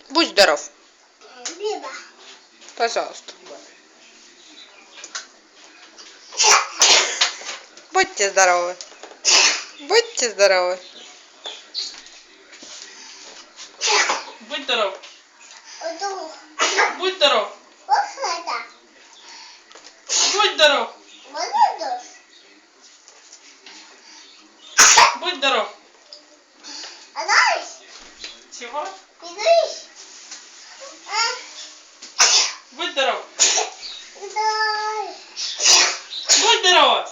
Будь здоров. Пожалуйста. Будьте здоровы. Будьте здоровы. Будь здоров. Будь здоров. Будь здоров. Будь здоров. Чего? Будь здоров. Будь здорова.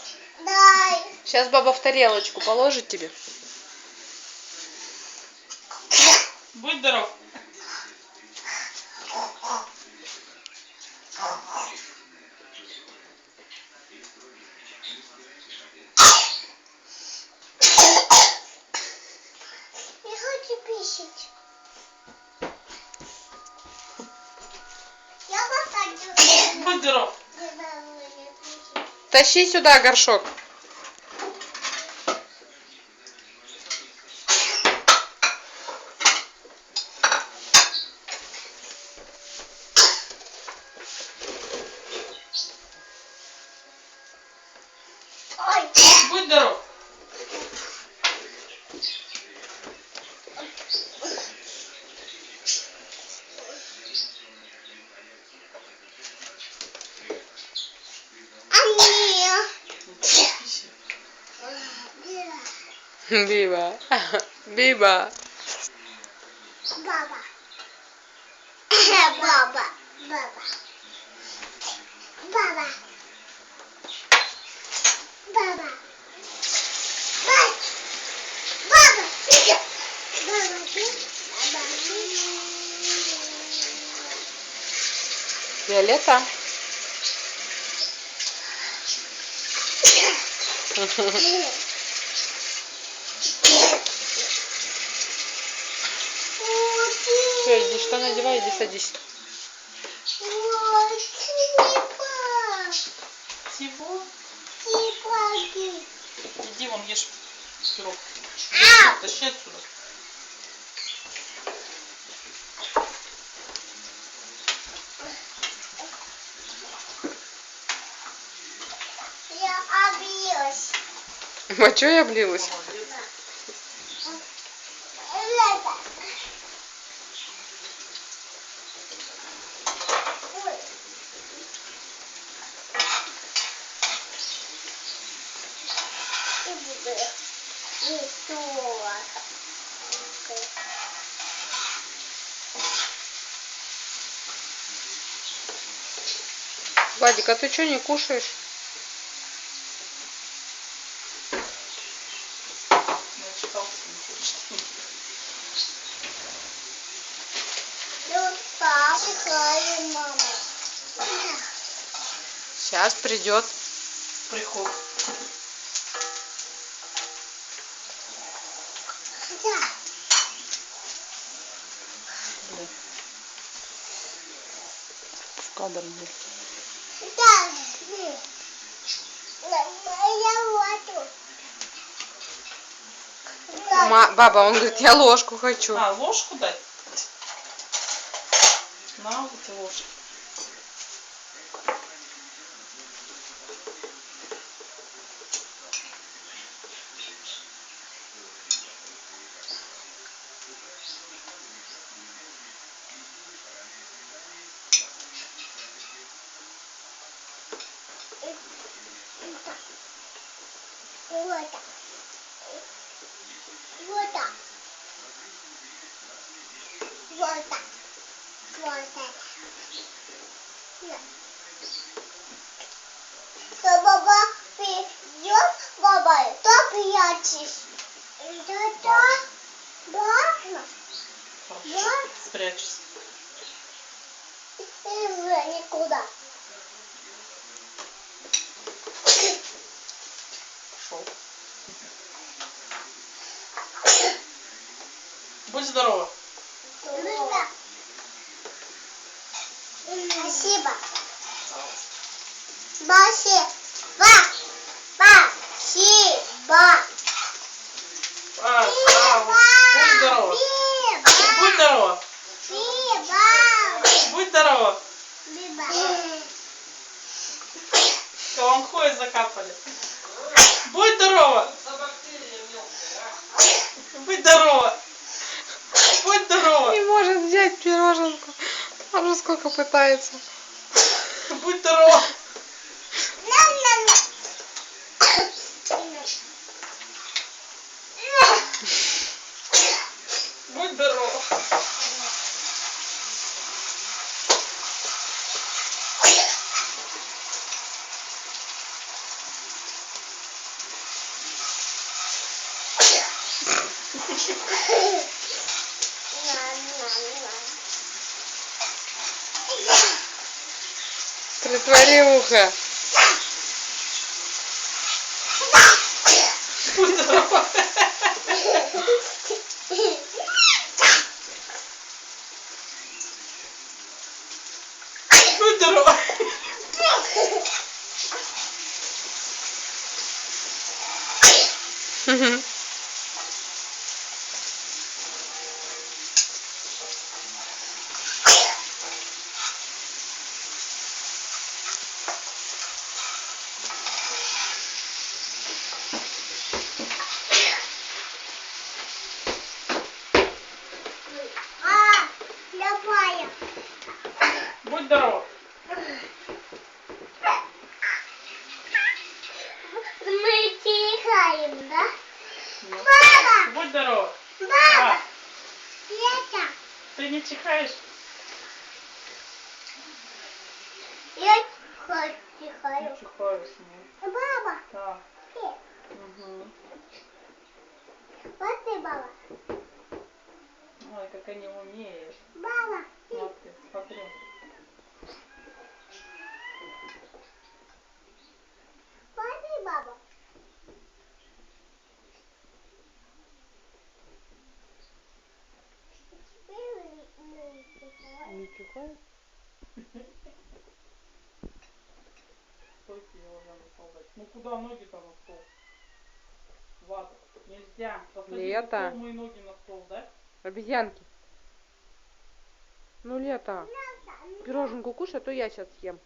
Сейчас баба в тарелочку положит тебе. Будь здоров. Не хочу писать. Я посадила. Будь здоров. Тащи сюда горшок. Ой. Будь здоров. Биба. Биба. Баба. Баба. Баба. Баба. Баба. Баба. Виолетта. Все, иди штаны одевай, иди садись. Чего? Иди вон ешь пирог. Тащи отсюда. Я обиделась. А что я облилась? Владик, а ты что не кушаешь? Сейчас придет. Приход. В кадр будет. Баба, он говорит, я ложку хочу. А, ложку дать? На вот и ложку. Баба пьет, баба, то прячешь. Да. Хорошо. Спрячься. Никуда. Пошел. Будь здорова. Спасибо. Спасибо. Спасибо. Браво. Будь здорова. Будь здорова. Будь здорова. Каламхой закапали. Будь здорова. Будь здорова. Будь здорова. Не может взять пироженку. А уже сколько пытается. Будь здорова. Будь здорова. Притвори ухо. Будь здорова. Будь здорова. Давай. Будь здорова. Мы тихаем, да? Ну, Баба! Будь здорова. Баба! А, Лето! ты не чихаешь? Я Не тихаю. чихаешь, нет. Баба! Да. Ты. Угу. Вот ты, баба. Ой, как они умеют. Баба! Ты. Смотри, смотри. Вот ты, баба. Не чихает? Стойте, я уже на солдат. Ну куда ноги-то на стол? Влад, нельзя. Посади на Лето. стол мои ноги на стол, да? Обезьянки. Ну, Лето. Пироженку кушай, а то я сейчас съем.